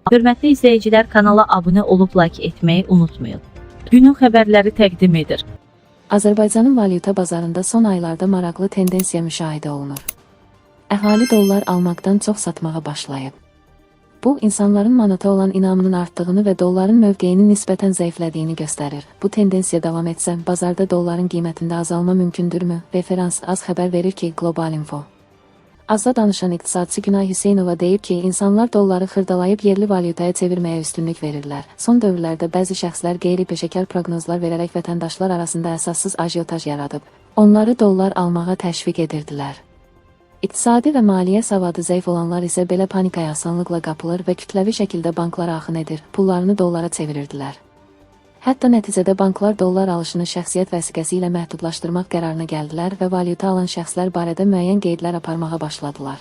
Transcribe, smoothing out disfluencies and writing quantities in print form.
Hörmətli izləyicilər, kanala abunə olub like etməyi unutmayın. Günün xəbərləri təqdim edir. Azərbaycanın valyuta bazarında son aylarda maraqlı tendensiya müşahidə olunur. Əhali dollar almaqdan çox satmağa başlayıb. Bu, insanların manata olan inamının artdığını və dolların mövqeyinin nisbətən zəiflədiyini göstərir. Bu tendensiya davam etsə, bazarda dolların qiymətində azalma mümkündürmü? Referans az xəbər verir ki, Global Info. Azda danışan iqtisadçı Günay Hüseynova deyib ki, insanlar dolları xırdalayıb yerli valyutaya çevirməyə üstünlük verirlər. Son dövrlərdə bəzi şəxslər qeyri-peşəkar proqnozlar verərək vətəndaşlar arasında əsassız ajiotaj yaradıb. Onları dollar almağa təşviq edirdilər. İqtisadi və maliyyə savadı zəif olanlar isə belə panikaya asanlıqla qapılır və kütləvi şəkildə banklara axın edir, pullarını dollara çevirirdilər. Hətta nəticədə banklar dollar alışını şəxsiyyət vəsiqəsi ilə məhdudlaşdırmaq qərarına gəldilər və valyuta alan şəxslər barədə müəyyən qeydlər aparmağa başladılar.